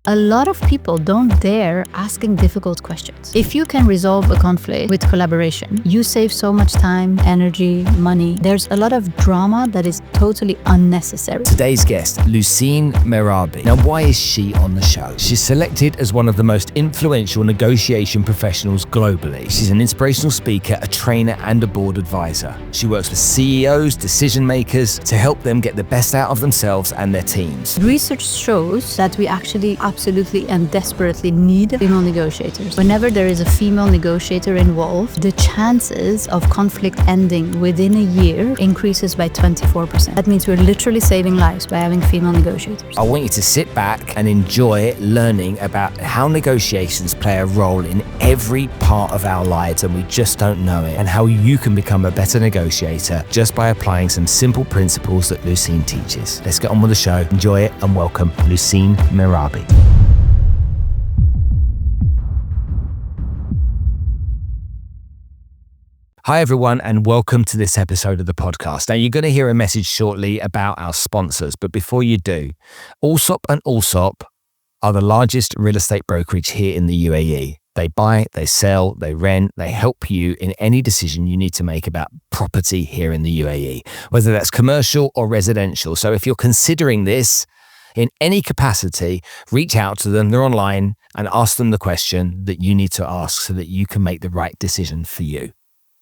A lot of people don't dare asking difficult questions. If you can resolve a conflict with collaboration, you save so much time, energy, money. There's a lot of drama that is totally unnecessary. Today's guest, Lousin Mehrabi. Now, why is she on the show? She's selected as one of the most influential negotiation professionals globally. She's an inspirational speaker, a trainer, and a board advisor. She works with CEOs, decision makers, to help them get the best out of themselves and their teams. Research shows that we actually absolutely and desperately need female negotiators. Whenever there is a female negotiator involved, the chances of conflict ending within a year increases by 24%. That means we're literally saving lives by having female negotiators. I want you to sit back and enjoy learning about how negotiations play a role in every part of our lives and we just don't know it, and how you can become a better negotiator just by applying some simple principles that Lousin teaches. Let's get on with the show. Enjoy it and welcome Lousin Mehrabi. Hi everyone, and welcome to this episode of the podcast. Now, you're going to hear a message shortly about our sponsors, but before you do, Allsop and Allsop are the largest real estate brokerage here in the UAE. They buy, they sell, they rent, they help you in any decision you need to make about property here in the UAE, whether that's commercial or residential. So if you're considering this in any capacity, reach out to them. They're online, and ask them the question that you need to ask so that you can make the right decision for you.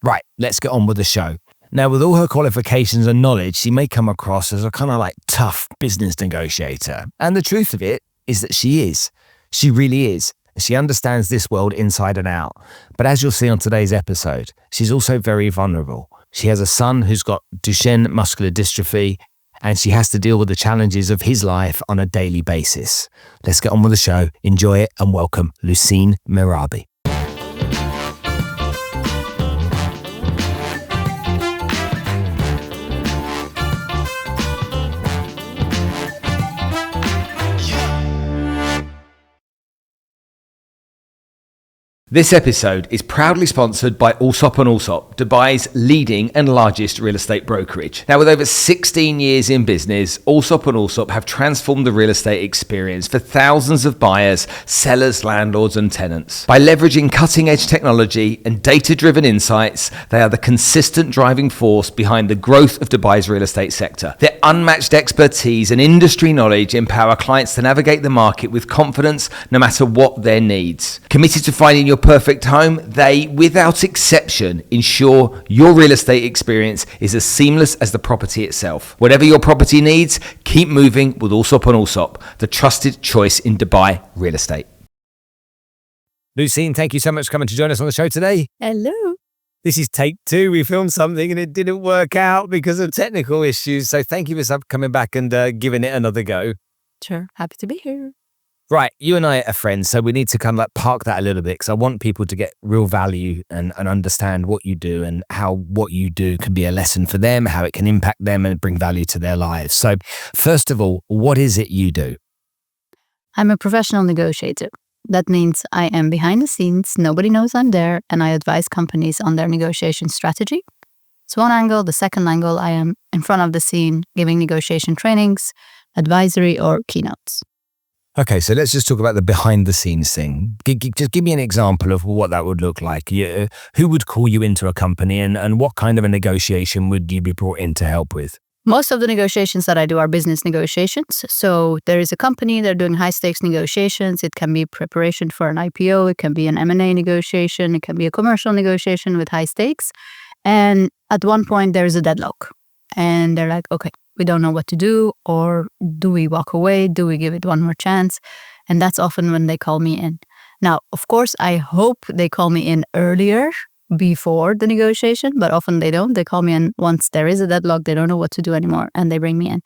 Right, let's get on with the show. Now, with all her qualifications and knowledge, she may come across as a kind of like tough business negotiator. And the truth of it is that she is. She really is. She understands this world inside and out. But as you'll see on today's episode, she's also very vulnerable. She has a son who's got Duchenne muscular dystrophy, and she has to deal with the challenges of his life on a daily basis. Let's get on with the show. Enjoy it and welcome Lousin Mehrabi. This episode is proudly sponsored by Allsop and Allsop, Dubai's leading and largest real estate brokerage. Now, with over 16 years in business, Allsop and Allsop have transformed the real estate experience for thousands of buyers, sellers, landlords, and tenants. By leveraging cutting-edge technology and data-driven insights, they are the consistent driving force behind the growth of Dubai's real estate sector. Their unmatched expertise and industry knowledge empower clients to navigate the market with confidence, no matter what their needs. Committed to finding your perfect home, they, without exception, ensure your real estate experience is as seamless as the property itself. Whatever your property needs, keep moving with Allsop and Allsop, the trusted choice in Dubai real estate. Lousin, thank you so much for coming to join us on the show today. Hello. This is take 2. We filmed something and it didn't work out because of technical issues. So thank you for coming back and giving it another go. Sure, happy to be here. Right, you and I are friends, so we need to kind of like park that a little bit because I want people to get real value and understand what you do and how what you do can be a lesson for them, how it can impact them and bring value to their lives. So first of all, what is it you do? I'm a professional negotiator. That means I am behind the scenes, nobody knows I'm there, and I advise companies on their negotiation strategy. It's one angle. The second angle, I am in front of the scene giving negotiation trainings, advisory, or keynotes. Okay, so let's just talk about the behind the scenes thing. Just give me an example of what that would look like. Who would call you into a company and what kind of a negotiation would you be brought in to help with? Most of the negotiations that I do are business negotiations. So there is a company, they're doing high stakes negotiations. It can be preparation for an IPO. It can be an M&A negotiation. It can be a commercial negotiation with high stakes. And at one point there is a deadlock and they're like, okay, we don't know what to do, or do we walk away? Do we give it one more chance? And that's often when they call me in. Now, of course, I hope they call me in earlier before the negotiation, but often they don't. They call me in once there is a deadlock, they don't know what to do anymore, and they bring me in.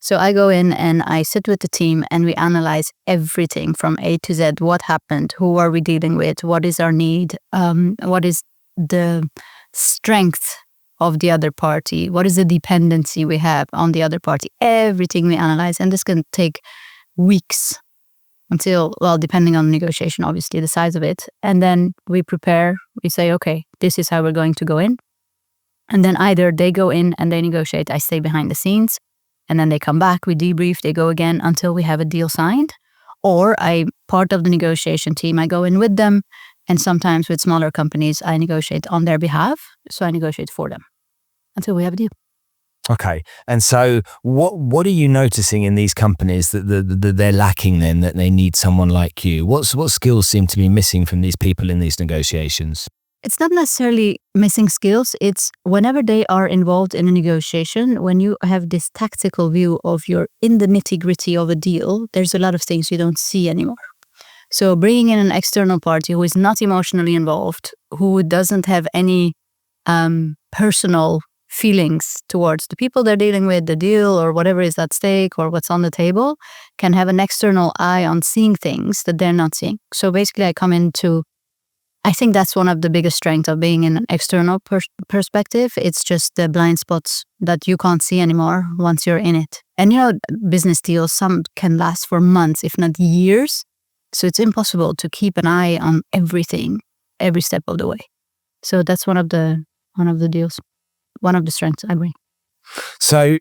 So I go in and I sit with the team and we analyze everything from A to Z. What happened? Who are we dealing with? What is our need? What is the strength of the other party? What is the dependency we have on the other party? Everything we analyze, and this can take weeks until, well, depending on the negotiation, obviously, the size of it. And then we prepare, we say, okay, this is how we're going to go in. And then either they go in and they negotiate, I stay behind the scenes, and then they come back, we debrief, they go again until we have a deal signed. Or I'm part of the negotiation team. I go in with them. And sometimes with smaller companies, I negotiate on their behalf. So I negotiate for them until we have a deal. Okay. And so what are you noticing in these companies that they're lacking then, that they need someone like you? What skills seem to be missing from these people in these negotiations? It's not necessarily missing skills. It's whenever they are involved in a negotiation, when you have this tactical view of you're in the nitty-gritty of a deal, there's a lot of things you don't see anymore. So bringing in an external party who is not emotionally involved, who doesn't have any personal feelings towards the people they're dealing with, the deal, or whatever is at stake or what's on the table, can have an external eye on seeing things that they're not seeing. So basically I think that's one of the biggest strengths of being in an external perspective. It's just the blind spots that you can't see anymore once you're in it. And business deals, some can last for months, if not years. So it's impossible to keep an eye on everything, every step of the way. So that's one of the deals, one of the strengths I bring. So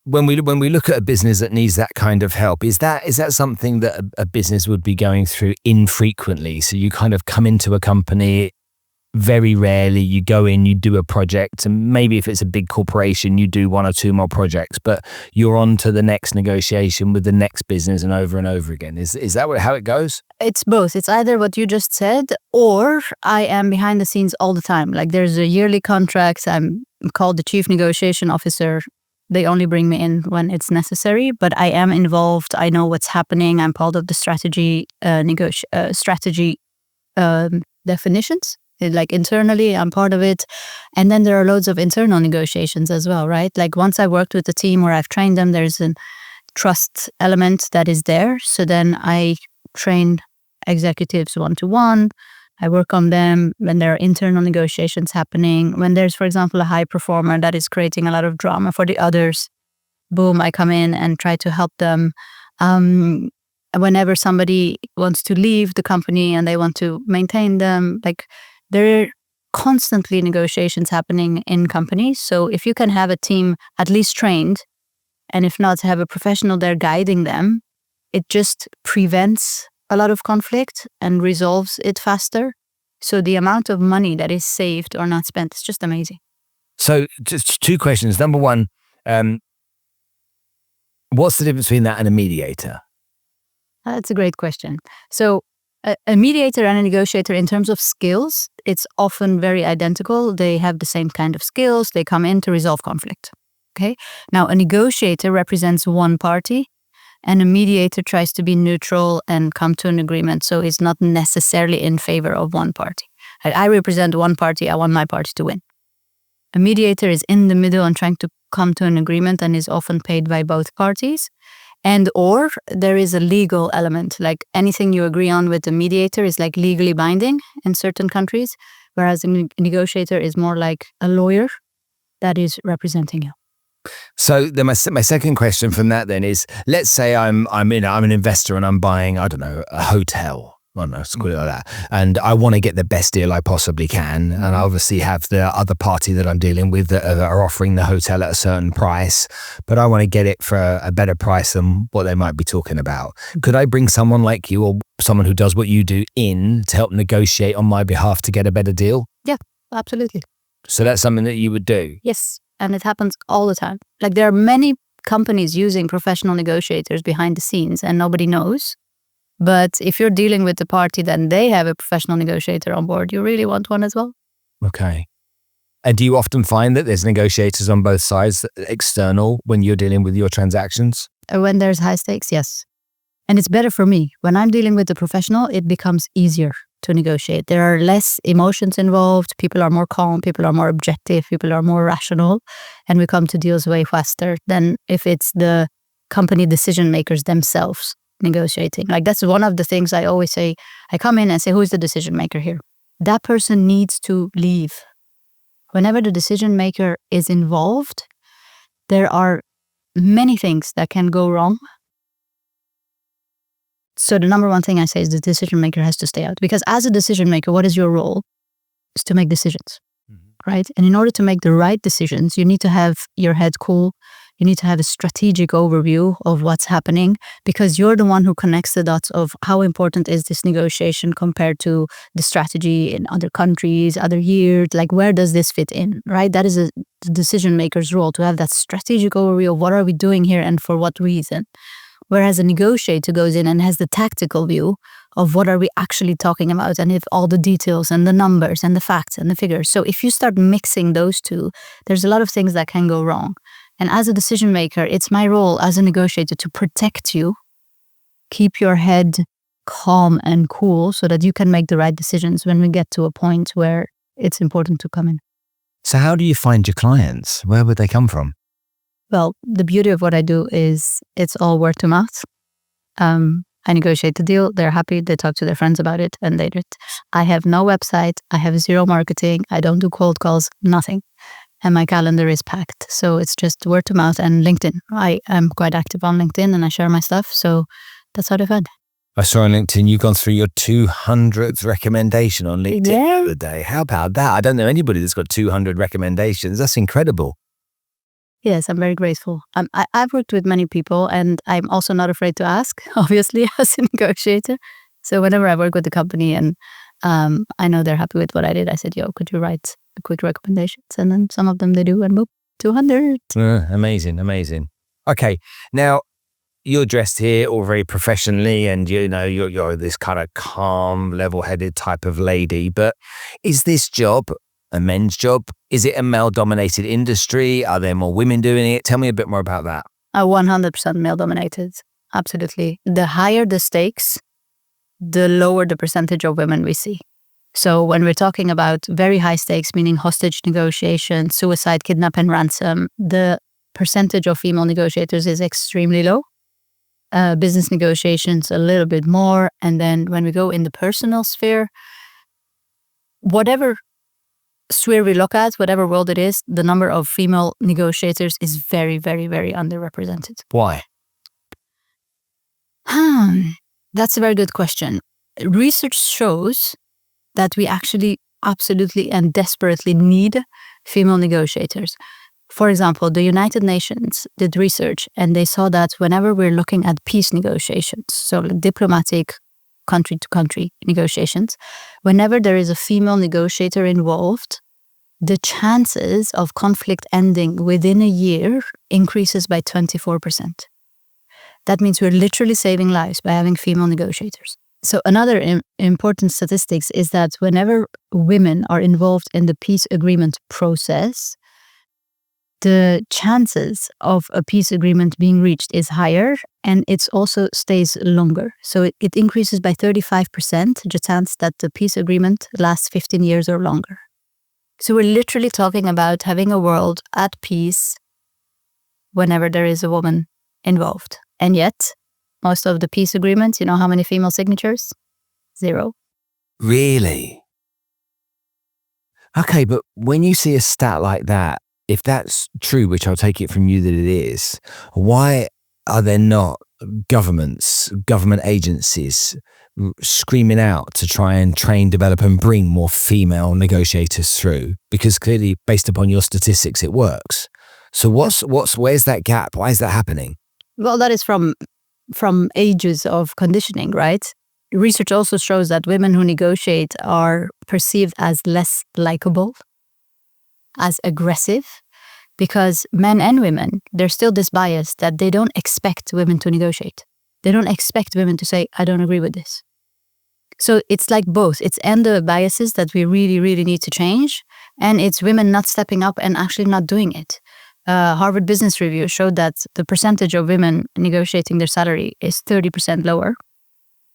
when we look at a business that needs that kind of help, is that something that a business would be going through infrequently? So you kind of come into a company very rarely, you go in, you do a project, and maybe if it's a big corporation, you do one or two more projects, but you're on to the next negotiation with the next business and over again. Is that how it goes? It's both. It's either what you just said, or I am behind the scenes all the time. Like there's a yearly contract. I'm called the chief negotiation officer. They only bring me in when it's necessary, but I am involved. I know what's happening. I'm part of the strategy definitions. Like internally, I'm part of it. And then there are loads of internal negotiations as well, right? Like once I worked with the team where I've trained them, there's a trust element that is there. So then I train executives one-to-one. I work on them when there are internal negotiations happening. When there's, for example, a high performer that is creating a lot of drama for the others, boom, I come in and try to help them. Whenever somebody wants to leave the company and they want to maintain them, like there are constantly negotiations happening in companies. So if you can have a team at least trained, and if not, have a professional there guiding them, it just prevents a lot of conflict and resolves it faster. So the amount of money that is saved or not spent is just amazing. So just two questions. Number one, what's the difference between that and a mediator? That's a great question. So a mediator and a negotiator, in terms of skills, it's often very identical. They have the same kind of skills. They come in to resolve conflict. Okay. Now, a negotiator represents one party, and a mediator tries to be neutral and come to an agreement. So it's not necessarily in favor of one party. I represent one party. I want my party to win. A mediator is in the middle and trying to come to an agreement and is often paid by both parties. And or there is a legal element, like anything you agree on with the mediator is like legally binding in certain countries, whereas a negotiator is more like a lawyer that is representing you. So then my second question from that then is, let's say I'm an investor and I'm buying, I don't know, a hotel. I don't know, let's call it like that. And I want to get the best deal I possibly can. And I obviously have the other party that I'm dealing with that are offering the hotel at a certain price, but I want to get it for a better price than what they might be talking about. Could I bring someone like you or someone who does what you do in to help negotiate on my behalf to get a better deal? Yeah, absolutely. So that's something that you would do? Yes. And it happens all the time. Like there are many companies using professional negotiators behind the scenes and nobody knows. But if you're dealing with the party, then they have a professional negotiator on board. You really want one as well. Okay. And do you often find that there's negotiators on both sides, external, when you're dealing with your transactions? When there's high stakes, yes. And it's better for me. When I'm dealing with the professional, it becomes easier to negotiate. There are less emotions involved. People are more calm. People are more objective. People are more rational. And we come to deals way faster than if it's the company decision makers themselves negotiating. Like that's one of the things I always say. I come in and say, who's the decision maker here? That person needs to leave. Whenever the decision maker is involved, there are many things that can go wrong. So the number one thing I say is the decision maker has to stay out. Because as a decision maker, what is your role? Is to make decisions, right? And in order to make the right decisions, you need to have your head cool. You need to have a strategic overview of what's happening, because you're the one who connects the dots of how important is this negotiation compared to the strategy in other countries, other years, like where does this fit in, right? That is the decision maker's role, to have that strategic overview of what are we doing here and for what reason. Whereas a negotiator goes in and has the tactical view of what are we actually talking about, and if all the details and the numbers and the facts and the figures. So if you start mixing those two, there's a lot of things that can go wrong. And as a decision maker, it's my role as a negotiator to protect you, keep your head calm and cool so that you can make the right decisions when we get to a point where it's important to come in. So how do you find your clients? Where would they come from? Well, the beauty of what I do is it's all word to mouth. I negotiate the deal, they're happy, they talk to their friends about it, and they do it. I have no website, I have zero marketing, I don't do cold calls, nothing. And my calendar is packed. So it's just word to mouth and LinkedIn. I am quite active on LinkedIn and I share my stuff. So that's how I find. I saw on LinkedIn you've gone through your 200th recommendation on LinkedIn the other day. How about that? I don't know anybody that's got 200 recommendations. That's incredible. Yes, I'm very grateful. I've worked with many people, and I'm also not afraid to ask, obviously, as a negotiator. So whenever I work with the company and I know they're happy with what I did, I said, could you write a quick recommendations? And then some of them they do, and boop, 200. Amazing. Okay, now you're dressed here all very professionally, and you're this kind of calm, level-headed type of lady. But is this job a men's job? Is it a male-dominated industry? Are there more women doing it? Tell me a bit more about that. 100% male-dominated. Absolutely. The higher the stakes, the lower the percentage of women we see. So when we're talking about very high stakes, meaning hostage negotiation, suicide, kidnap, and ransom, the percentage of female negotiators is extremely low. Business negotiations, a little bit more. And then when we go in the personal sphere, whatever sphere we look at, whatever world it is, the number of female negotiators is very, very, very underrepresented. Why? That's a very good question. Research shows that we actually absolutely and desperately need female negotiators. For example, the United Nations did research and they saw that whenever we're looking at peace negotiations, so diplomatic country-to-country negotiations, whenever there is a female negotiator involved, the chances of conflict ending within a year increases by 24%. That means we're literally saving lives by having female negotiators. So another important statistics is that whenever women are involved in the peace agreement process, the chances of a peace agreement being reached is higher, and it also stays longer. So it increases by 35% the chance that the peace agreement lasts 15 years or longer. So we're literally talking about having a world at peace whenever there is a woman involved. And yet, most of the peace agreements, you know how many female signatures? 0. Really? Okay, but when you see a stat like that, if that's true, which I'll take it from you that it is, why are there not government agencies screaming out to try and train, develop, and bring more female negotiators through? Because clearly, based upon your statistics, it works. So where's that gap? Why is that happening? Well, that is from ages of conditioning, right? Research also shows that women who negotiate are perceived as less likable, as aggressive, because men and women, there's still this bias that they don't expect women to negotiate. They don't expect women to say, I don't agree with this. So it's like both. It's and the biases that we really, really need to change, and it's women not stepping up and actually not doing it. Harvard Business Review showed that the percentage of women negotiating their salary is 30% lower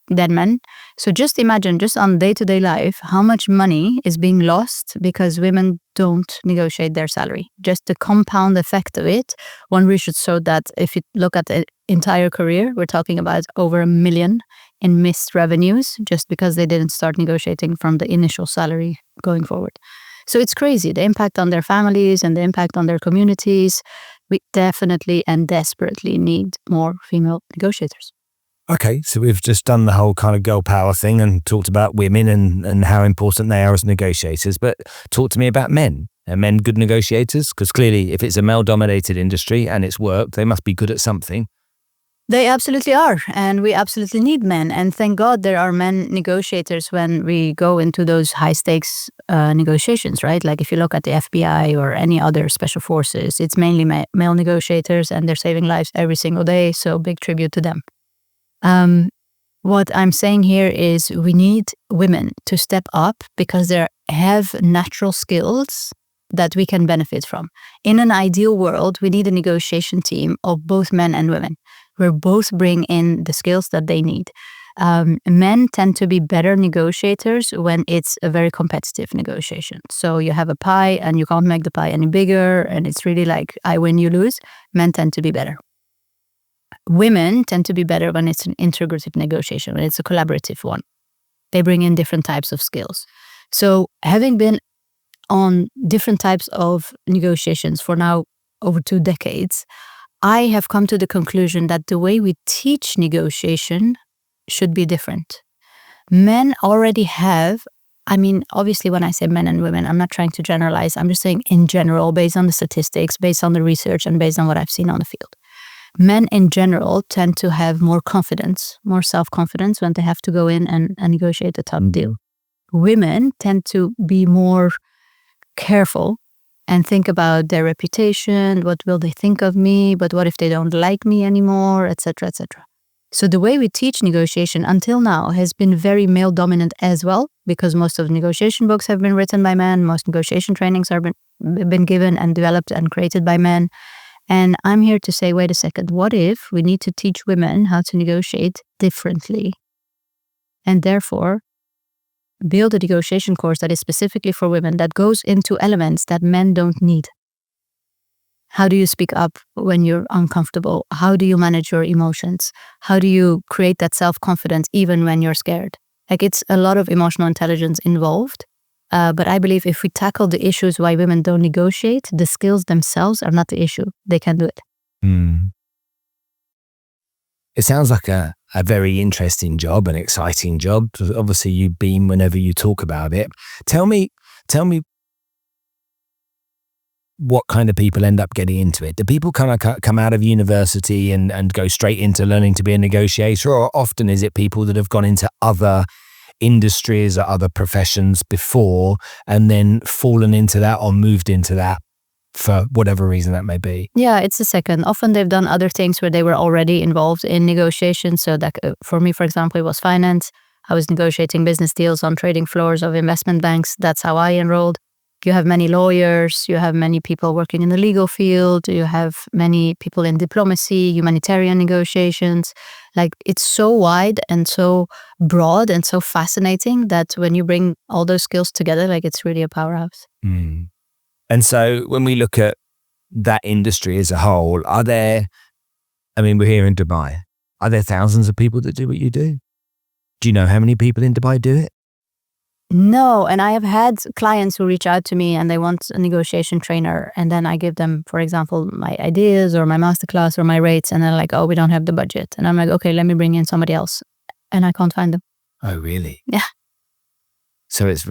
than men. So just imagine, just on day-to-day life, how much money is being lost because women don't negotiate their salary. Just the compound effect of it. One research showed that if you look at the entire career, we're talking about over $1 million in missed revenues just because they didn't start negotiating from the initial salary going forward. So it's crazy, the impact on their families and the impact on their communities. We definitely and desperately need more female negotiators. Okay, so we've just done the whole kind of girl power thing and talked about women and how important they are as negotiators. But talk to me about men. Are men good negotiators? Because clearly, if it's a male-dominated industry and it's work, they must be good at something. They absolutely are. And we absolutely need men. And thank God there are men negotiators when we go into those high-stakes negotiations, right? Like if you look at the FBI or any other special forces, it's mainly male negotiators, and they're saving lives every single day. So big tribute to them. What I'm saying here is we need women to step up because they have natural skills that we can benefit from. In an ideal world, we need a negotiation team of both men and women, where both bring in the skills that they need. Men tend to be better negotiators when it's a very competitive negotiation. So you have a pie and you can't make the pie any bigger, and it's really like I win, you lose. Men tend to be better. Women tend to be better when it's an integrative negotiation, when it's a collaborative one. They bring in different types of skills. So having been on different types of negotiations for now over 2 decades, I have come to the conclusion that the way we teach negotiation should be different. Men already have, obviously when I say men and women, I'm not trying to generalize. I'm just saying in general, based on the statistics, based on the research, and based on what I've seen on the field. Men in general tend to have more confidence, more self-confidence when they have to go in and negotiate a tough deal. Women tend to be more careful and think about their reputation. What will they think of me? But what if they don't like me anymore, etc., etc. So the way we teach negotiation until now has been very male dominant as well, because most of the negotiation books have been written by men. Most negotiation trainings have been given and developed and created by men. And I'm here to say, wait a second, what if we need to teach women how to negotiate differently? And therefore, build a negotiation course that is specifically for women, that goes into elements that men don't need. How do you speak up when you're uncomfortable? How do you manage your emotions? How do you create that self-confidence even when you're scared? Like, it's a lot of emotional intelligence involved. But I believe if we tackle the issues why women don't negotiate, the skills themselves are not the issue. They can do it. It sounds like a very interesting job, an exciting job. Obviously, you beam whenever you talk about it. Tell me what kind of people end up getting into it. Do people kind of come out of university and go straight into learning to be a negotiator, or often is it people that have gone into other industries or other professions before and then fallen into that or moved into that for whatever reason that may be? Yeah, it's the second. Often they've done other things where they were already involved in negotiation. So that for me, for example, it was finance. I was negotiating business deals on trading floors of investment banks. That's how I enrolled. You have many lawyers, you have many people working in the legal field, you have many people in diplomacy, humanitarian negotiations. Like, it's so wide and so broad and so fascinating that when you bring all those skills together, like, it's really a powerhouse. And so when we look at that industry as a whole, we're here in Dubai, are there thousands of people that do what you do? Do you know how many people in Dubai do it? No, and I have had clients who reach out to me and they want a negotiation trainer, and then I give them, for example, my ideas or my masterclass or my rates, and they're like, oh, we don't have the budget. And I'm like, okay, let me bring in somebody else. And I can't find them. Oh, really? Yeah. So it's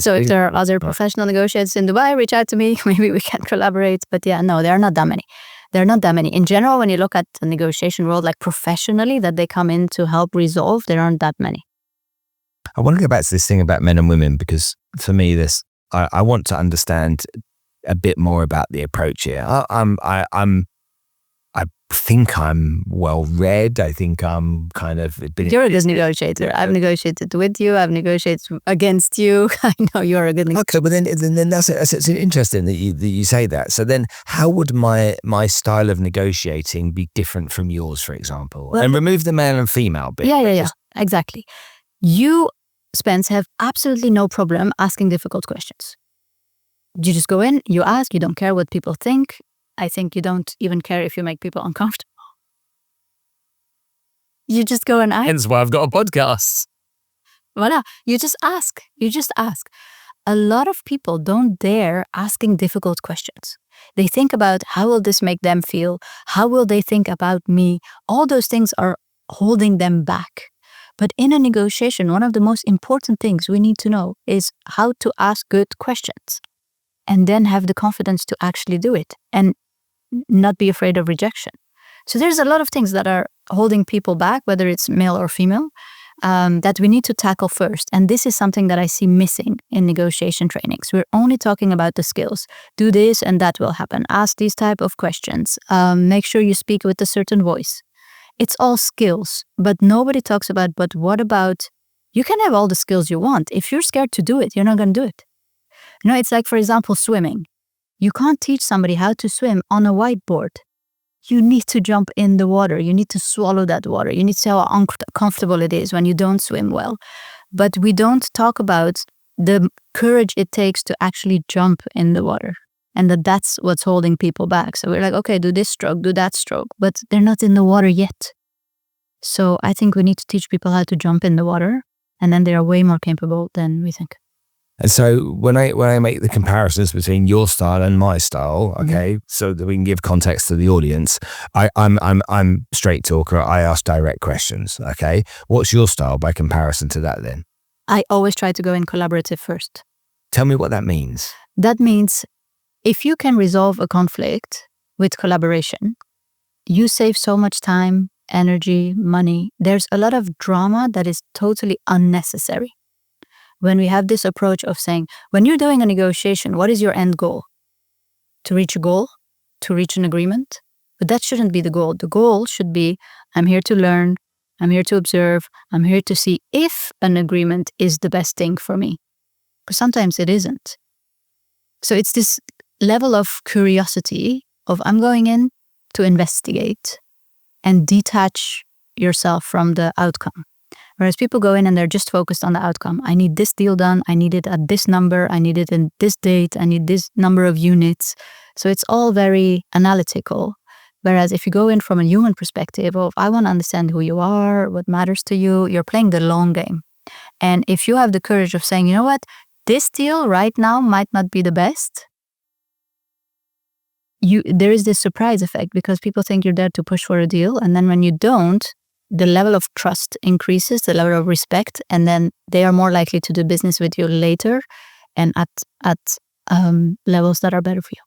so if there are other professional negotiators in Dubai, reach out to me. Maybe we can collaborate. But yeah, no, there are not that many. There are not that many. In general, when you look at the negotiation world, like professionally, that they come in to help resolve, there aren't that many. I want to go back to this thing about men and women, because for me, I want to understand a bit more about the approach here. I think I'm well read. I think I'm kind of... You're a good negotiator. I've negotiated with you. I've negotiated against you. I know you're a good negotiator. Okay, but then that's interesting that you say that. So then how would my style of negotiating be different from yours, for example? Well, and remove the male and female bit. Yeah. Exactly. You, Spence, have absolutely no problem asking difficult questions. You just go in, you ask, you don't care what people think. I think you don't even care if you make people uncomfortable. You just go and ask. Hence why I've got a podcast. Voila. You just ask. A lot of people don't dare asking difficult questions. They think about, how will this make them feel? How will they think about me? All those things are holding them back. But in a negotiation, one of the most important things we need to know is how to ask good questions. and then have the confidence to actually do it and not be afraid of rejection. So there's a lot of things that are holding people back, whether it's male or female, that we need to tackle first. And this is something that I see missing in negotiation trainings. We're only talking about the skills. Do this and that will happen. Ask these type of questions. Make sure you speak with a certain voice. It's all skills, but nobody talks about, but what about, you can have all the skills you want. If you're scared to do it, you're not going to do it. It's like, for example, swimming. You can't teach somebody how to swim on a whiteboard. You need to jump in the water. You need to swallow that water. You need to see how uncomfortable it is when you don't swim well. But we don't talk about the courage it takes to actually jump in the water. And that's what's holding people back. So we're like, okay, do this stroke, do that stroke. But they're not in the water yet. So I think we need to teach people how to jump in the water. And then they are way more capable than we think. And so when I make the comparisons between your style and my style, okay, so that we can give context to the audience, I'm straight talker. I ask direct questions. Okay, what's your style by comparison to that then? I always try to go in collaborative first. Tell me what that means. That means if you can resolve a conflict with collaboration, you save so much time, energy, money. There's a lot of drama that is totally unnecessary. When we have this approach of saying, when you're doing a negotiation, what is your end goal? To reach a goal, to reach an agreement? But that shouldn't be the goal. The goal should be, I'm here to learn, I'm here to observe, I'm here to see if an agreement is the best thing for me. Because sometimes it isn't. So it's this level of curiosity of I'm going in to investigate and detach yourself from the outcome. Whereas people go in and they're just focused on the outcome. I need this deal done. I need it at this number. I need it in this date. I need this number of units. So it's all very analytical. Whereas if you go in from a human perspective of, I want to understand who you are, what matters to you, you're playing the long game. And if you have the courage of saying, you know what, this deal right now might not be the best, there is this surprise effect because people think you're there to push for a deal. And then when you don't, the level of trust increases, the level of respect, and then they are more likely to do business with you later and at levels that are better for you.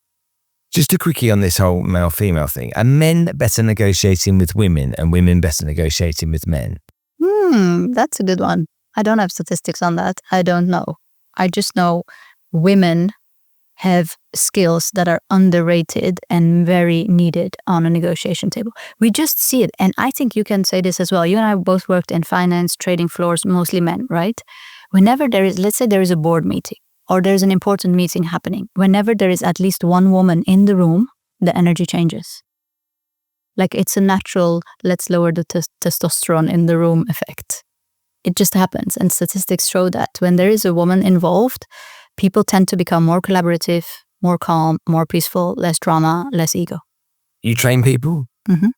Just a quickie on this whole male-female thing. Are men better negotiating with women and women better negotiating with men? That's a good one. I don't have statistics on that. I don't know. I just know women have skills that are underrated and very needed on a negotiation table. We just see it. And I think you can say this as well. You and I both worked in finance, trading floors, mostly men, right? Whenever there is, let's say there is a board meeting or there's an important meeting happening, whenever there is at least one woman in the room, the energy changes. Like it's a natural, let's lower the testosterone in the room effect. It just happens. And statistics show that when there is a woman involved, people tend to become more collaborative, more calm, more peaceful, less drama, less ego. You train people? Mm-hmm.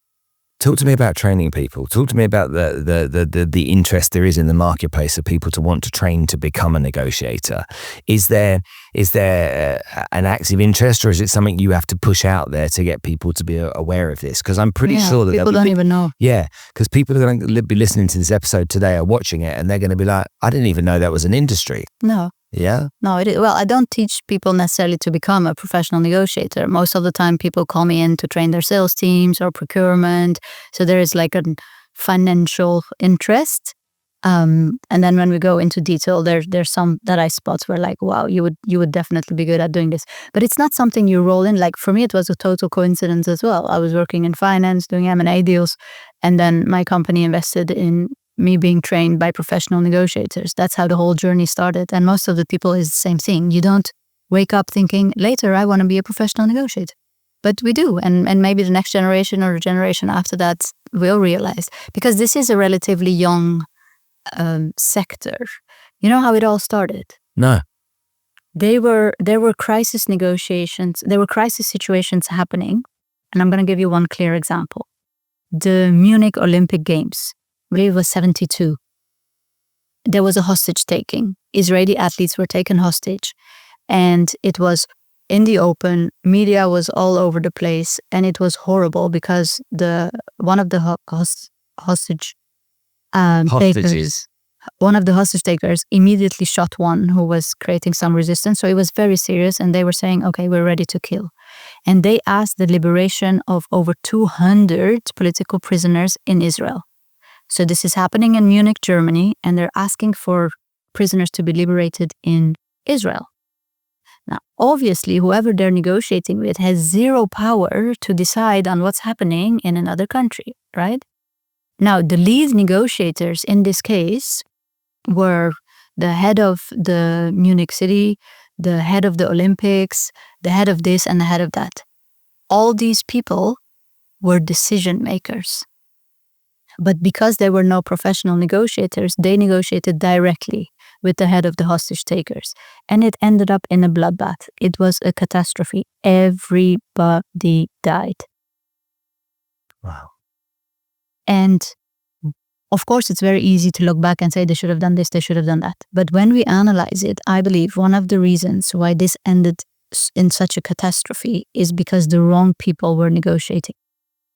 Talk to me about training people. Talk to me about the interest there is in the marketplace of people to want to train to become a negotiator. Is there an active interest, or is it something you have to push out there to get people to be aware of this? Because I'm pretty sure that people don't even know. Yeah, because people are going to be listening to this episode today are watching it and they're going to be like, I didn't even know that was an industry. No. Yeah? No, it is. Well, I don't teach people necessarily to become a professional negotiator. Most of the time, people call me in to train their sales teams or procurement. So there is like a financial interest. And then when we go into detail, there's some that I spot where like, wow, you would definitely be good at doing this. But it's not something you roll in. Like for me, it was a total coincidence as well. I was working in finance, doing M&A deals, and then my company invested in me being trained by professional negotiators. That's how the whole journey started. And most of the people is the same thing. You don't wake up thinking, later, I want to be a professional negotiator. But we do. And maybe the next generation or the generation after that will realize. Because this is a relatively young sector. You know how it all started? No. There were crisis negotiations. There were crisis situations happening. And I'm going to give you one clear example. The Munich Olympic Games. I believe it was 1972. There was a hostage taking. Israeli athletes were taken hostage. And it was in the open. Media was all over the place. And it was horrible because one of the hostage takers one of the hostage takers immediately shot one who was creating some resistance. So it was very serious, and they were saying, okay, we're ready to kill. And they asked the liberation of over 200 political prisoners in Israel. So this is happening in Munich, Germany, and they're asking for prisoners to be liberated in Israel. Now, obviously, whoever they're negotiating with has zero power to decide on what's happening in another country, right? Now, the lead negotiators in this case were the head of the Munich city, the head of the Olympics, the head of this and the head of that. All these people were decision makers. But because there were no professional negotiators, they negotiated directly with the head of the hostage takers. And it ended up in a bloodbath. It was a catastrophe. Everybody died. Wow. And of course, it's very easy to look back and say they should have done this, they should have done that. But when we analyze it, I believe one of the reasons why this ended in such a catastrophe is because the wrong people were negotiating.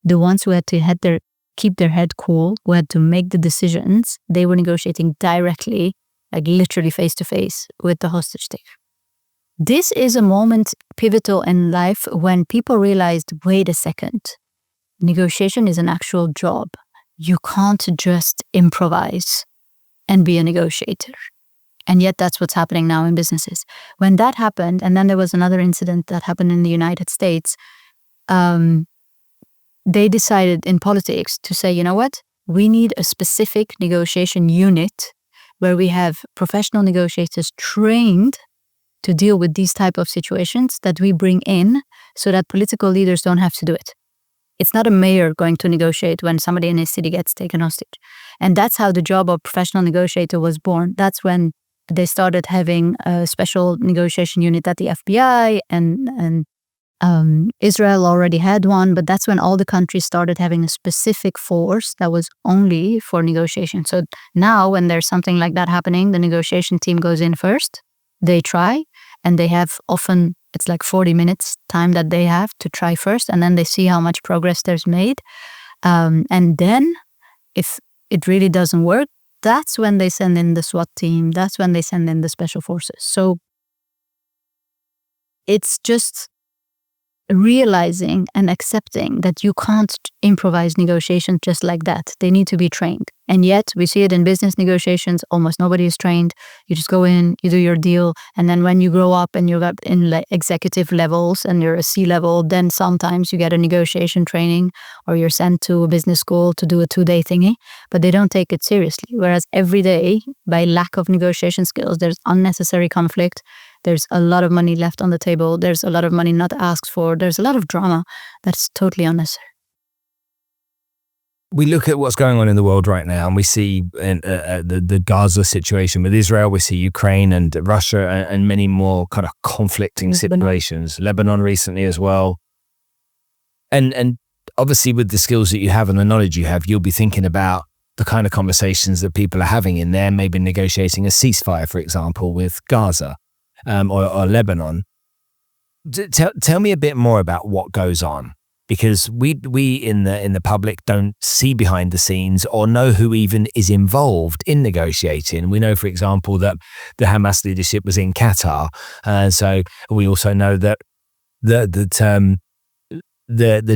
The ones who had to keep their head cool, who had to make the decisions, they were negotiating directly, like literally face to face with the hostage taker. This is a moment pivotal in life when people realized, wait a second, negotiation is an actual job. You can't just improvise and be a negotiator. And yet that's what's happening now in businesses. When that happened, and then there was another incident that happened in the United States, they decided in politics to say, you know what? We need a specific negotiation unit where we have professional negotiators trained to deal with these type of situations that we bring in so that political leaders don't have to do it. It's not a mayor going to negotiate when somebody in his city gets taken hostage. And that's how the job of professional negotiator was born. That's when they started having a special negotiation unit at the FBI, and Israel already had one, but that's when all the countries started having a specific force that was only for negotiation. So now when there's something like that happening, the negotiation team goes in first, they try, and they have often, it's like 40 minutes time that they have to try first, and then they see how much progress there's made. And then if it really doesn't work, that's when they send in the SWAT team, that's when they send in the special forces. So it's just realizing and accepting that you can't improvise negotiations just like that. They need to be trained. And yet we see it in business negotiations. Almost nobody is trained. You just go in, you do your deal. And then when you grow up and you're in executive levels and you're a C-level, then sometimes you get a negotiation training or you're sent to a business school to do a 2-day thingy, but they don't take it seriously. Whereas every day, by lack of negotiation skills, there's unnecessary conflict. There's a lot of money left on the table. There's a lot of money not asked for. There's a lot of drama that's totally unnecessary. We look at what's going on in the world right now, and we see the Gaza situation with Israel. We see Ukraine and Russia and many more kind of conflicting situations. Lebanon recently as well. And obviously with the skills that you have and the knowledge you have, you'll be thinking about the kind of conversations that people are having in there, maybe negotiating a ceasefire, for example, with Gaza. Or Lebanon. Tell me a bit more about what goes on, because we in the public don't see behind the scenes or know who even is involved in negotiating. We know, for example, that the Hamas leadership was in Qatar, so we also know that the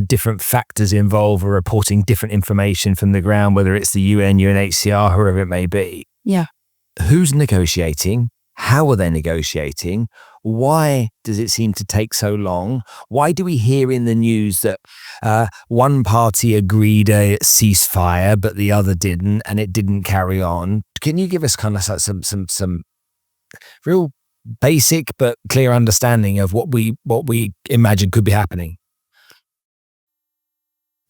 different factors involved are reporting different information from the ground, whether it's the UN, UNHCR, whoever it may be. Yeah. Who's negotiating? How are they negotiating? Why does it seem to take so long? Why do we hear in the news that one party agreed a ceasefire, but the other didn't, and it didn't carry on? Can you give us kind of some real basic but clear understanding of what we imagine could be happening?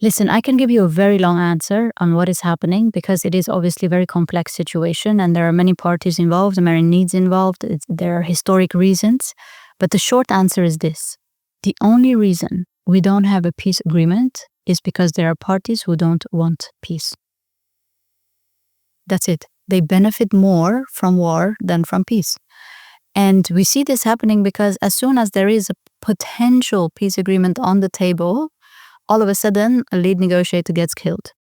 Listen, I can give you a very long answer on what is happening because it is obviously a very complex situation and there are many parties involved, there are many needs involved, there are historic reasons. But the short answer is this. The only reason we don't have a peace agreement is because there are parties who don't want peace. That's it. They benefit more from war than from peace. And we see this happening because as soon as there is a potential peace agreement on the table, all of a sudden, a lead negotiator gets killed.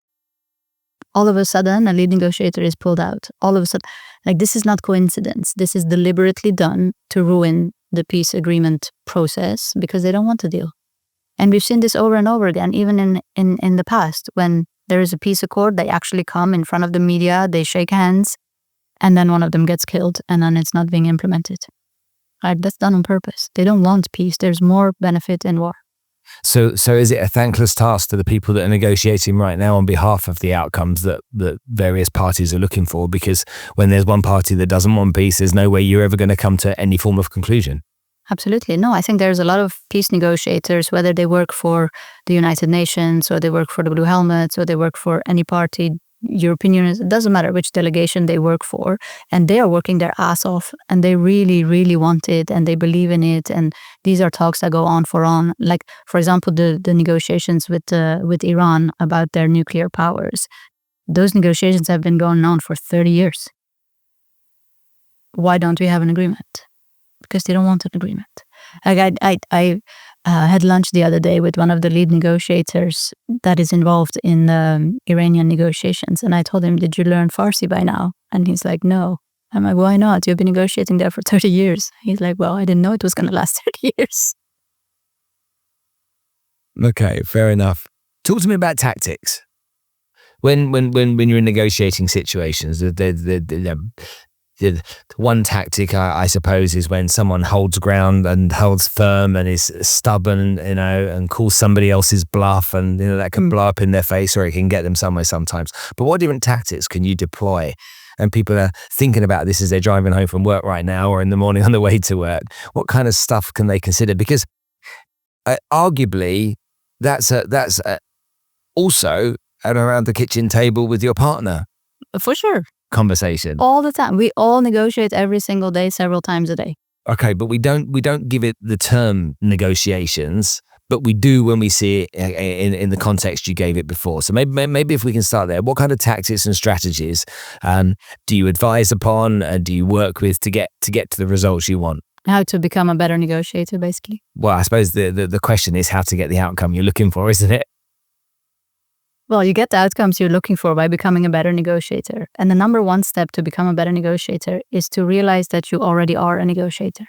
All of a sudden, a lead negotiator is pulled out. All of a sudden, like, this is not coincidence. This is deliberately done to ruin the peace agreement process because they don't want to deal. And we've seen this over and over again, even in the past, when there is a peace accord, they actually come in front of the media, they shake hands, and then one of them gets killed, and then it's not being implemented. Right? That's done on purpose. They don't want peace. There's more benefit in war. So is it a thankless task to the people that are negotiating right now on behalf of the outcomes that various parties are looking for? Because when there's one party that doesn't want peace, there's no way you're ever going to come to any form of conclusion. Absolutely. No, I think there's a lot of peace negotiators, whether they work for the United Nations or they work for the Blue Helmets or they work for any party, European Union, it doesn't matter which delegation they work for, and they are working their ass off and they really, really want it and they believe in it. And these are talks that go on for on. Like, for example, the negotiations with Iran about their nuclear powers. Those negotiations have been going on for 30 years. Why don't we have an agreement? Because they don't want an agreement. Like I had lunch the other day with one of the lead negotiators that is involved in the Iranian negotiations. And I told him, did you learn Farsi by now? And he's like, no. I'm like, why not? You've been negotiating there for 30 years. He's like, well, I didn't know it was going to last 30 years. Okay, fair enough. Talk to me about tactics. When you're in negotiating situations, the one tactic, I suppose, is when someone holds ground and holds firm and is stubborn, and calls somebody else's bluff, and that can blow up in their face, or it can get them somewhere sometimes. But what different tactics can you deploy? And people are thinking about this as they're driving home from work right now, or in the morning on the way to work. What kind of stuff can they consider? Because arguably, that's also at around the kitchen table with your partner. For sure. Conversation all the time. We all negotiate every single day, several times a day. Okay, but we don't give it the term negotiations, but we do when we see it in the context you gave it before. So maybe if we can start there, what kind of tactics and strategies do you advise upon? Do you work with to get to the results you want? How to become a better negotiator, basically. Well, I suppose the question is how to get the outcome you're looking for, isn't it? Well, you get the outcomes you're looking for by becoming a better negotiator. And the number one step to become a better negotiator is to realize that you already are a negotiator.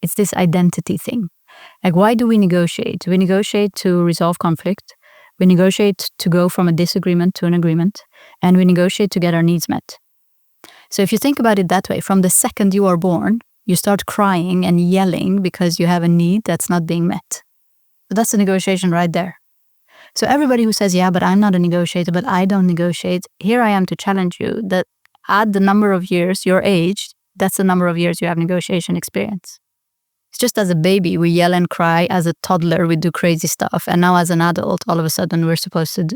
It's this identity thing. Like, why do we negotiate? We negotiate to resolve conflict. We negotiate to go from a disagreement to an agreement. And we negotiate to get our needs met. So if you think about it that way, from the second you are born, you start crying and yelling because you have a need that's not being met. But that's a negotiation right there. So everybody who says, yeah, but I'm not a negotiator, but I don't negotiate, here I am to challenge you that add the number of years, your age, that's the number of years you have negotiation experience. It's just as a baby, we yell and cry. As a toddler, we do crazy stuff. And now as an adult, all of a sudden, we're supposed to,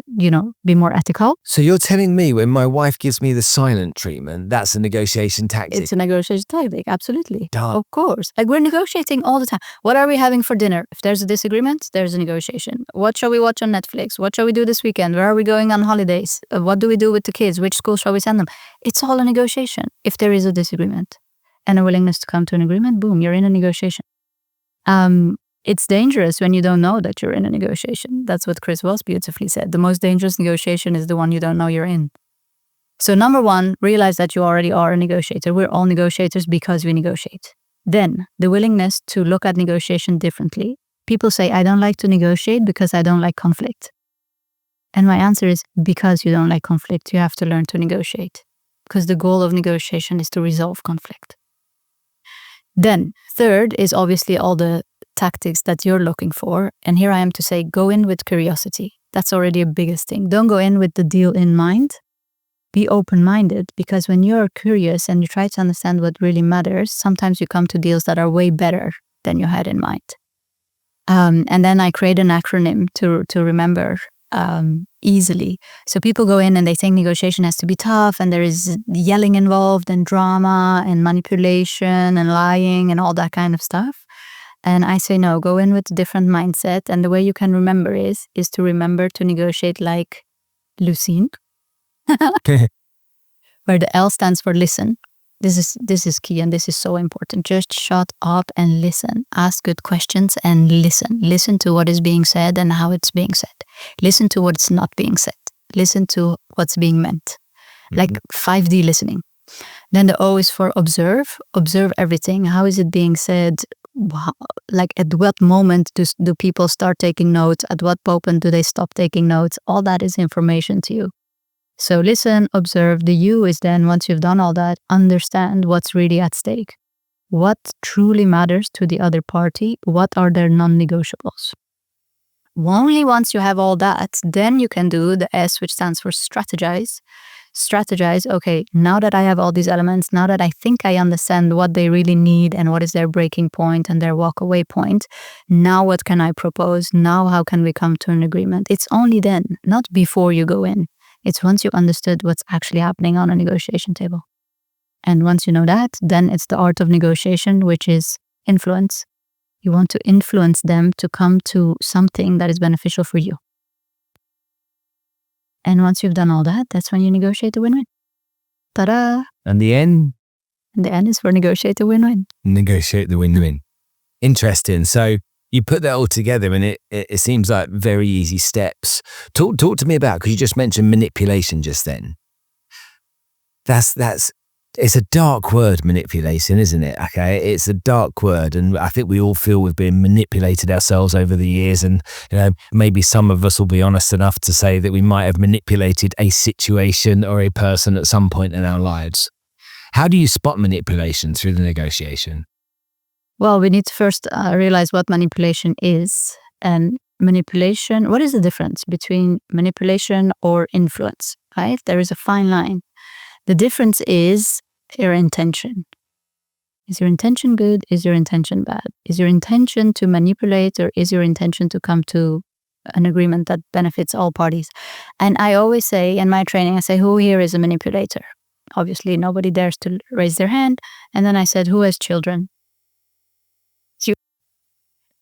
be more ethical. So you're telling me when my wife gives me the silent treatment, that's a negotiation tactic? It's a negotiation tactic, absolutely. Duh. Of course. Like, we're negotiating all the time. What are we having for dinner? If there's a disagreement, there's a negotiation. What shall we watch on Netflix? What shall we do this weekend? Where are we going on holidays? What do we do with the kids? Which school shall we send them? It's all a negotiation. If there is a disagreement and a willingness to come to an agreement, boom, you're in a negotiation. It's dangerous when you don't know that you're in a negotiation. That's what Chris Voss beautifully said. The most dangerous negotiation is the one you don't know you're in. So number one, realize that you already are a negotiator. We're all negotiators because we negotiate. Then the willingness to look at negotiation differently. People say, I don't like to negotiate because I don't like conflict. And my answer is, because you don't like conflict, you have to learn to negotiate. Because the goal of negotiation is to resolve conflict. Then, third is obviously all the tactics that you're looking for. And here I am to say, go in with curiosity. That's already a biggest thing. Don't go in with the deal in mind. Be open-minded, because when you're curious and you try to understand what really matters, sometimes you come to deals that are way better than you had in mind. And then I create an acronym to remember easily. So people go in and they think negotiation has to be tough, and there is yelling involved and drama and manipulation and lying and all that kind of stuff. And I say, no, go in with a different mindset. And the way you can remember is to remember to negotiate like Lousin, where the L stands for listen. This is key, and this is so important. Just shut up and listen. Ask good questions and listen. Listen to what is being said and how it's being said. Listen to what's not being said. listen to what's being meant, like 5D listening. Then the O is for observe. Observe everything. How is it being said? Like at what moment do people start taking notes? At what moment do they stop taking notes? All that is information to you. So listen, observe. The U is then, once you've done all that, understand what's really at stake. What truly matters to the other party? What are their non-negotiables? Only once you have all that, then you can do the S, which stands for strategize. Strategize, okay, now that I have all these elements, now that I think I understand what they really need and what is their breaking point and their walk away point, now what can I propose? Now how can we come to an agreement? It's only then, not before you go in. It's once you understood what's actually happening on a negotiation table. And once you know that, then it's the art of negotiation, which is influence. You want to influence them to come to something that is beneficial for you. And once you've done all that, that's when you negotiate the win-win. Ta-da! And the N? And the N is for negotiate the win-win. Negotiate the win-win. Interesting. So you put that all together and it seems like very easy steps. Talk to me about, because you just mentioned manipulation just then. It's a dark word, manipulation, isn't it? Okay, it's a dark word, and I think we all feel we've been manipulated ourselves over the years, and maybe some of us will be honest enough to say that we might have manipulated a situation or a person at some point in our lives. How do you spot manipulation through the negotiation? Well, we need to first realize what manipulation is. And manipulation, what is the difference between manipulation or influence, right? There is a fine line. The difference is your intention. Is your intention good? Is your intention bad? Is your intention to manipulate, or is your intention to come to an agreement that benefits all parties? And I always say in my training, I say, who here is a manipulator? Obviously, nobody dares to raise their hand. And then I said, who has children?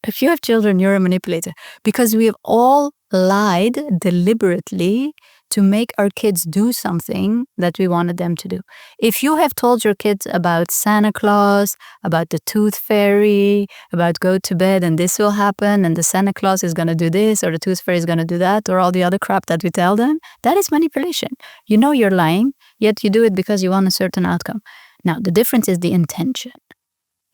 If you have children, you're a manipulator, because we have all lied deliberately to make our kids do something that we wanted them to do. If you have told your kids about Santa Claus, about the tooth fairy, about go to bed and this will happen and the Santa Claus is going to do this or the tooth fairy is going to do that, or all the other crap that we tell them, that is manipulation. You know you're lying, yet you do it because you want a certain outcome. Now, the difference is the intention.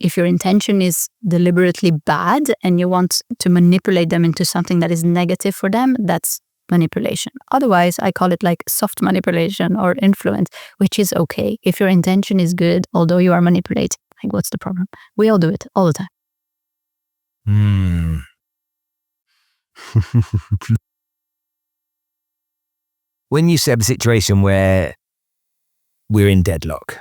If your intention is deliberately bad and you want to manipulate them into something that is negative for them, that's manipulation. Otherwise, I call it like soft manipulation or influence, which is okay. If your intention is good, although you are manipulating, like what's the problem? We all do it all the time. When you have a situation where we're in deadlock,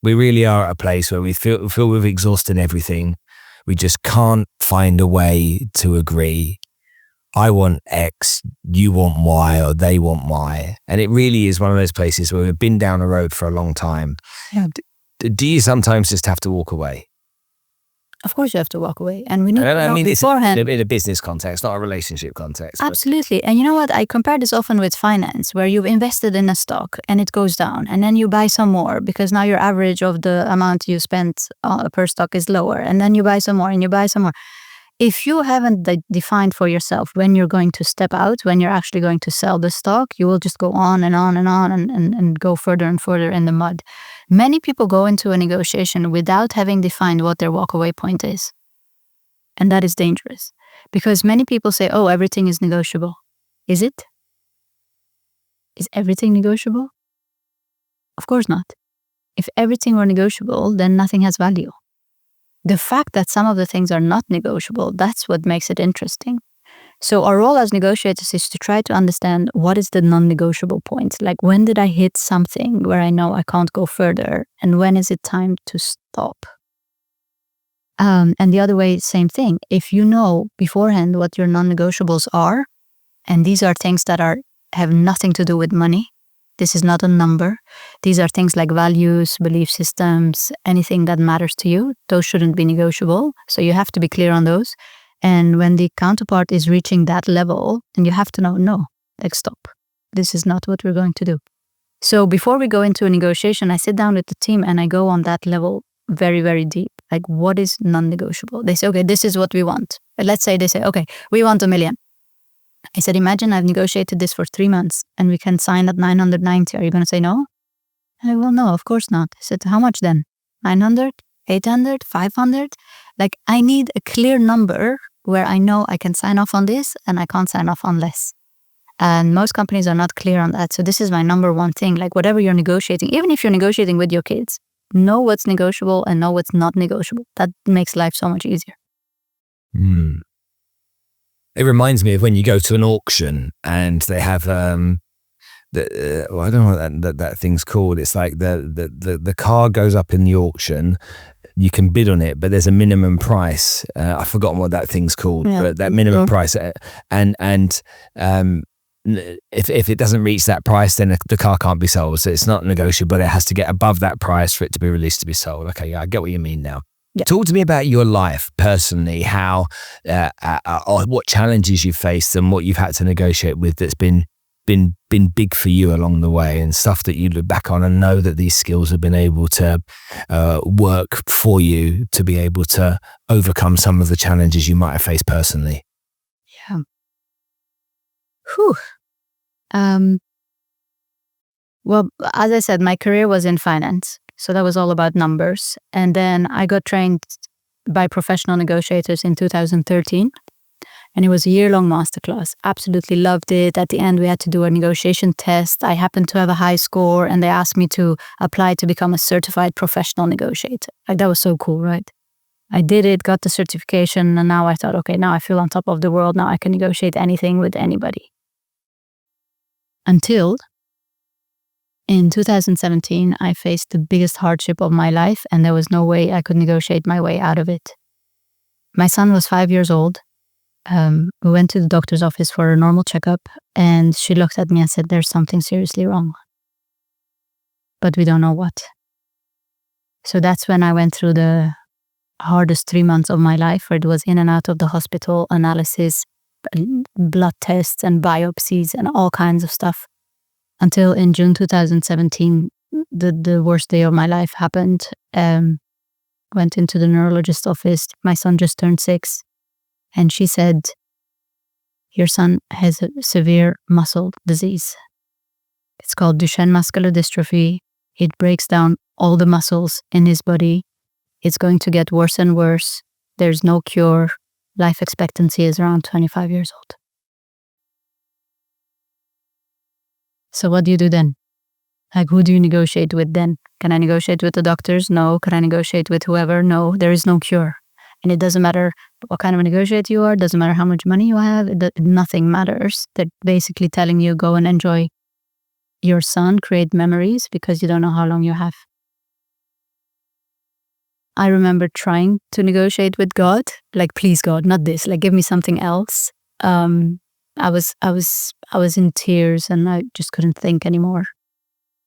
we really are at a place where we feel we've exhausted everything. We just can't find a way to agree. I want X, you want Y, or they want Y. And it really is one of those places where we've been down a road for a long time. Yeah. Do you sometimes just have to walk away? Of course you have to walk away. And we need to know it's beforehand. in a business context, not a relationship context. Absolutely. And you know what? I compare this often with finance, where you've invested in a stock and it goes down, and then you buy some more because now your average of the amount you spent per stock is lower. And then you buy some more and you buy some more. If you haven't defined for yourself when you're going to step out, when you're actually going to sell the stock, you will just go on and on and on and go further and further in the mud. Many people go into a negotiation without having defined what their walkaway point is. And that is dangerous, because many people say, oh, everything is negotiable. Is it? Is everything negotiable? Of course not. If everything were negotiable, then nothing has value. The fact that some of the things are not negotiable, that's what makes it interesting. So our role as negotiators is to try to understand what is the non-negotiable point. Like, when did I hit something where I know I can't go further? And when is it time to stop? And the other way, same thing. If you know beforehand what your non-negotiables are, and these are things that have nothing to do with money, this is not a number. These are things like values, belief systems, anything that matters to you. Those shouldn't be negotiable. So you have to be clear on those. And when the counterpart is reaching that level, then you have to know, no, like, stop. This is not what we're going to do. So before we go into a negotiation, I sit down with the team and I go on that level very, very deep. Like, what is non-negotiable? They say, okay, this is what we want. Let's say they say, okay, we want $1 million. I said, imagine I've negotiated this for 3 months and we can sign at 990. Are you going to say no? I well, no, of course not. I said, how much then? 900, 800, 500? Like, I need a clear number where I know I can sign off on this and I can't sign off on less. And most companies are not clear on that. So this is my number one thing. Like, whatever you're negotiating, even if you're negotiating with your kids, know what's negotiable and know what's not negotiable. That makes life so much easier. It reminds me of when you go to an auction and they have I don't know what that thing's called. It's like the car goes up in the auction. You can bid on it, but there's a minimum price. I've forgotten what that thing's called, but that minimum price, and if it doesn't reach that price, then the car can't be sold. So it's not negotiable. It has to get above that price for it to be released to be sold. Okay, yeah, I get what you mean now. Yeah. Talk to me about your life personally, how what challenges you've faced and what you've had to negotiate with that's been big for you along the way, and stuff that you look back on and know that these skills have been able to work for you to be able to overcome some of the challenges you might have faced personally. Yeah. Whew. Well, as I said, my career was in finance. So that was all about numbers. And then I got trained by professional negotiators in 2013. And it was a year-long masterclass. Absolutely loved it. At the end, we had to do a negotiation test. I happened to have a high score and they asked me to apply to become a certified professional negotiator. Like, that was so cool, right? I did it, got the certification, and now I thought, okay, now I feel on top of the world. Now I can negotiate anything with anybody. Until in 2017, I faced the biggest hardship of my life, and there was no way I could negotiate my way out of it. My son was 5 years old. We went to the doctor's office for a normal checkup, and she looked at me and said, there's something seriously wrong, but we don't know what. So that's when I went through the hardest 3 months of my life, where it was in and out of the hospital, analysis, blood tests and biopsies and all kinds of stuff. Until in June 2017, the worst day of my life happened. Went into the neurologist's office. My son just turned 6. And she said, your son has a severe muscle disease. It's called Duchenne muscular dystrophy. It breaks down all the muscles in his body. It's going to get worse and worse. There's no cure. Life expectancy is around 25 years old. So what do you do then? Like, who do you negotiate with then? Can I negotiate with the doctors? No. Can I negotiate with whoever? No. There is no cure. And it doesn't matter what kind of a negotiator you are. It doesn't matter how much money you have. Nothing matters. They're basically telling you, go and enjoy your son, create memories, because you don't know how long you have. I remember trying to negotiate with God, like, please God, not this, like, give me something else. I was in tears and I just couldn't think anymore.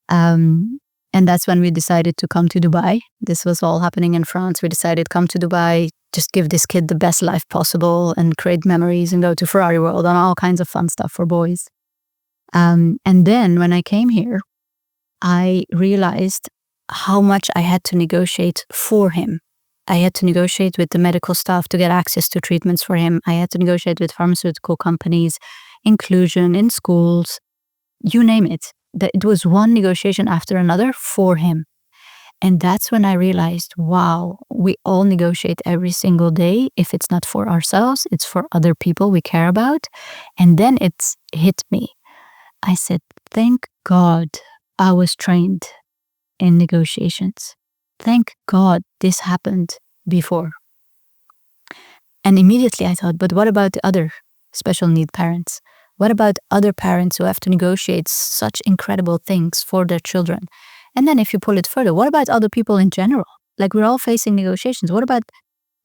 And that's when we decided to come to Dubai. This was all happening in France. We decided, come to Dubai, just give this kid the best life possible and create memories and go to Ferrari World and all kinds of fun stuff for boys. And then when I came here, I realized how much I had to negotiate for him. I had to negotiate with the medical staff to get access to treatments for him. I had to negotiate with pharmaceutical companies, inclusion in schools, you name it. That it was one negotiation after another for him. And that's when I realized, wow, we all negotiate every single day. If it's not for ourselves, it's for other people we care about. And then it's hit me. I said, thank God I was trained in negotiations. Thank God this happened before. And immediately I thought, but what about the other special need parents? What about other parents who have to negotiate such incredible things for their children? And then if you pull it further, what about other people in general? Like, we're all facing negotiations. What about,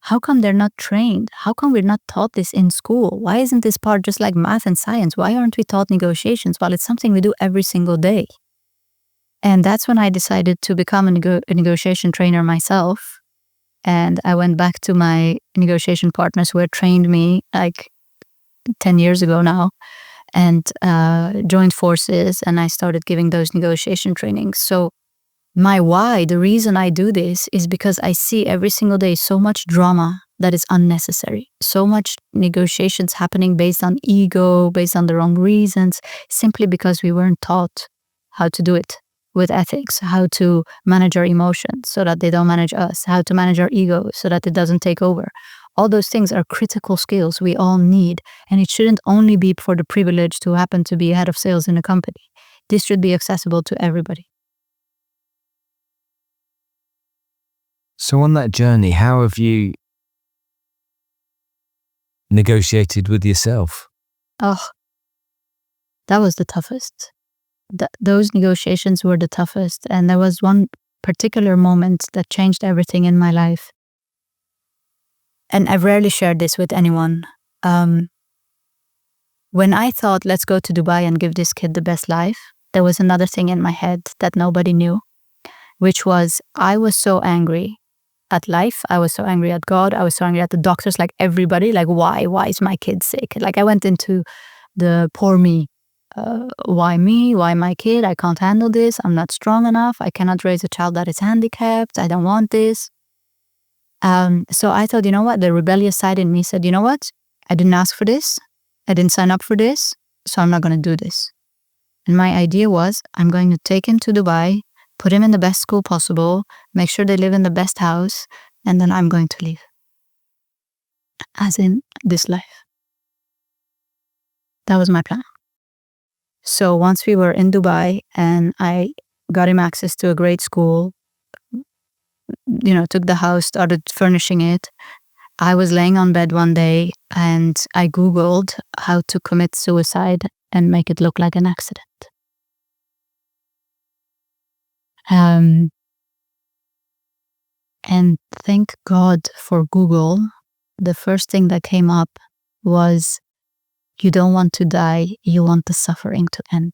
how come they're not trained? How come we're not taught this in school? Why isn't this part just like math and science? Why aren't we taught negotiations? Well, it's something we do every single day. And that's when I decided to become a negotiation trainer myself. And I went back to my negotiation partners who had trained me like 10 years ago now, and joined forces, and I started giving those negotiation trainings. So my why, the reason I do this, is because I see every single day so much drama that is unnecessary. So much negotiations happening based on ego, based on the wrong reasons, simply because we weren't taught how to do it with ethics, how to manage our emotions so that they don't manage us, how to manage our ego so that it doesn't take over. All those things are critical skills we all need, and it shouldn't only be for the privileged who happen to be head of sales in a company. This should be accessible to everybody. So on that journey, how have you negotiated with yourself? Oh, that was the toughest. Those negotiations were the toughest. And there was one particular moment that changed everything in my life. And I've rarely shared this with anyone. When I thought, let's go to Dubai and give this kid the best life, there was another thing in my head that nobody knew, which was I was so angry at life. I was so angry at God. I was so angry at the doctors, like everybody. Like, why? Why is my kid sick? Like, I went into the poor me. Why me? Why my kid? I can't handle this. I'm not strong enough. I cannot raise a child that is handicapped. I don't want this. So I thought, you know what? The rebellious side in me said, you know what? I didn't ask for this. I didn't sign up for this. So I'm not going to do this. And my idea was, I'm going to take him to Dubai, put him in the best school possible, make sure they live in the best house, and then I'm going to leave. As in this life. That was my plan. So once we were in Dubai and I got him access to a great school, took the house, started furnishing it, I was laying on bed one day and I Googled how to commit suicide and make it look like an accident. And thank God for Google. The first thing that came up was, you don't want to die, you want the suffering to end.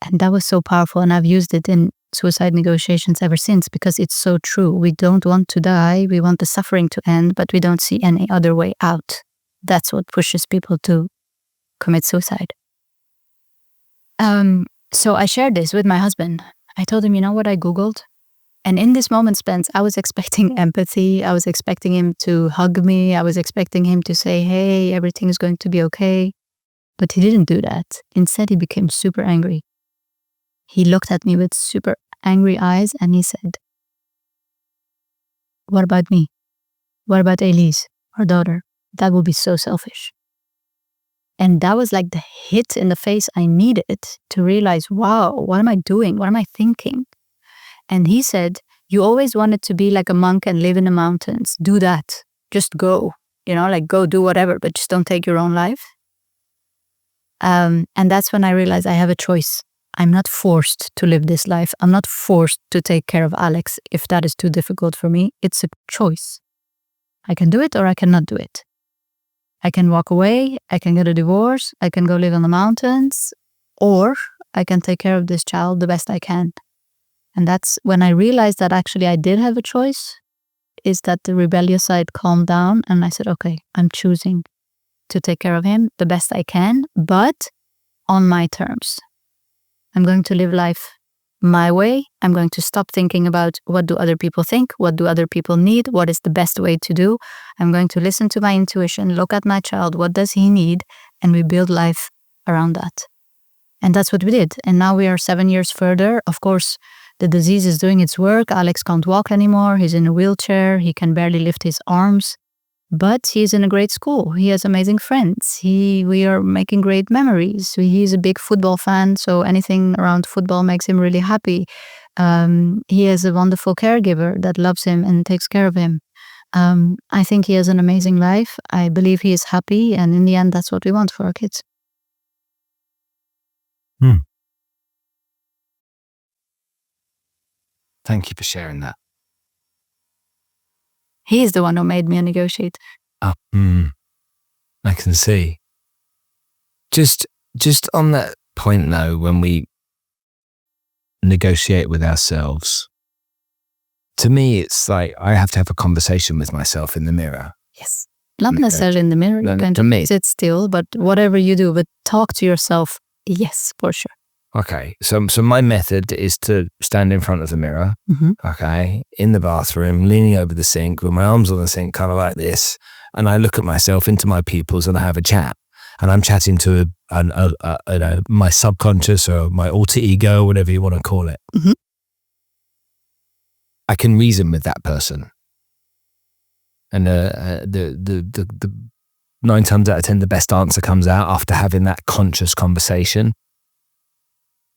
And that was so powerful, and I've used it in suicide negotiations ever since, because it's so true. We don't want to die, we want the suffering to end, but we don't see any other way out. That's what pushes people to commit suicide. So I shared this with my husband. I told him, you know what I Googled? And in this moment, Spence, I was expecting empathy. I was expecting him to hug me. I was expecting him to say, hey, everything's going to be okay. But he didn't do that. Instead, he became super angry. He looked at me with super angry eyes and he said, what about me? What about Elise, our daughter? That would be so selfish. And that was like the hit in the face I needed to realize, wow, what am I doing? What am I thinking? And he said, you always wanted to be like a monk and live in the mountains. Do that. Just go, go do whatever, but just don't take your own life. And that's when I realized I have a choice. I'm not forced to live this life. I'm not forced to take care of Alex if that is too difficult for me. It's a choice. I can do it or I cannot do it. I can walk away, I can get a divorce, I can go live in the mountains, or I can take care of this child the best I can. And that's when I realized that actually I did have a choice, is that the rebellious side calmed down and I said, okay, I'm choosing to take care of him the best I can, but on my terms. I'm going to live life my way. I'm going to stop thinking about what do other people think, what do other people need, what is the best way to do. I'm going to listen to my intuition, look at my child, what does he need, and we build life around that. And that's what we did. And now we are 7 years further. Of course, the disease is doing its work. Alex can't walk anymore. He's in a wheelchair. He can barely lift his arms. But he's in a great school. He has amazing friends. We are making great memories. He's a big football fan, so anything around football makes him really happy. He has a wonderful caregiver that loves him and takes care of him. I think he has an amazing life. I believe he is happy, and in the end, that's what we want for our kids. Thank you for sharing that. He is the one who made me a negotiator. I can see. Just on that point though, when we negotiate with ourselves, to me it's like I have to have a conversation with myself in the mirror. Yes. Not necessarily in the mirror. You can sit still, but whatever you do, but talk to yourself. Yes, for sure. Okay, so my method is to stand in front of the mirror, okay, in the bathroom, leaning over the sink with my arms on the sink, kind of like this, and I look at myself into my pupils and I have a chat, and I'm chatting to my subconscious or my alter ego, whatever you want to call it. I can reason with that person, and the 9 times out of 10, the best answer comes out after having that conscious conversation.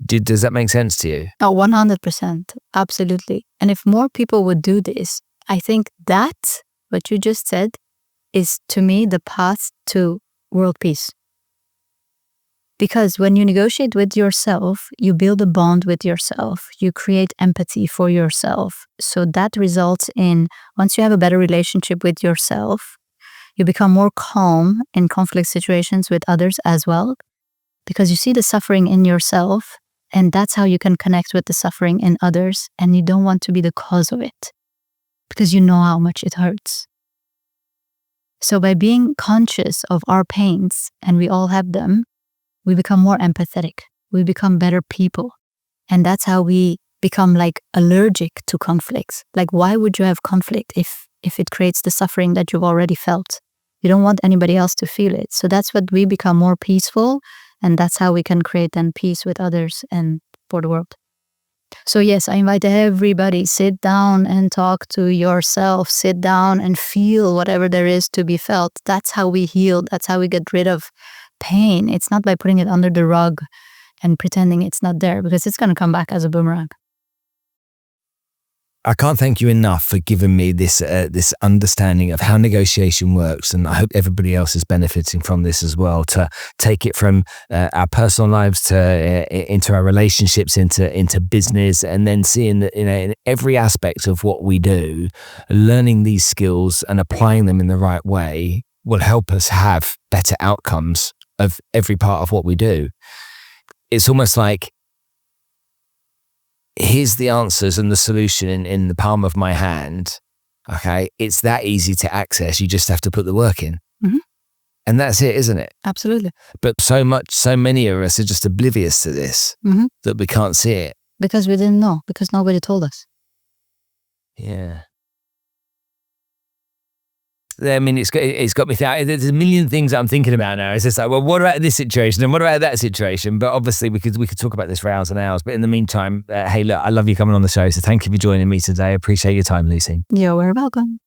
Does that make sense to you? Oh, 100%. Absolutely. And if more people would do this, I think that, what you just said, is to me the path to world peace. Because when you negotiate with yourself, you build a bond with yourself. You create empathy for yourself. So that results in, once you have a better relationship with yourself, you become more calm in conflict situations with others as well. Because you see the suffering in yourself, and that's how you can connect with the suffering in others, and you don't want to be the cause of it because you know how much it hurts. So by being conscious of our pains, and we all have them, we become more empathetic. We become better people. And that's how we become like allergic to conflicts. Like, why would you have conflict if it creates the suffering that you've already felt? You don't want anybody else to feel it. So that's what we become more peaceful. And that's how we can create then peace with others and for the world. So yes, I invite everybody, sit down and talk to yourself. Sit down and feel whatever there is to be felt. That's how we heal. That's how we get rid of pain. It's not by putting it under the rug and pretending it's not there, because it's going to come back as a boomerang. I can't thank you enough for giving me this understanding of how negotiation works, and I hope everybody else is benefiting from this as well. To take it from our personal lives to into our relationships, into business, and then seeing that in every aspect of what we do, learning these skills and applying them in the right way will help us have better outcomes of every part of what we do. It's almost like, here's the answers and the solution in the palm of my hand. Okay, it's that easy to access. You just have to put the work in. And that's it, isn't it? Absolutely. But so many of us are just oblivious to this, that we can't see it. Because we didn't know, because nobody told us. Yeah. I mean, it's got me thinking. There's a million things I'm thinking about now. It's just like, well, what about this situation and what about that situation? But obviously, we could talk about this for hours and hours. But in the meantime, hey, look, I love you coming on the show. So thank you for joining me today. I appreciate your time, Lousin. You're very welcome.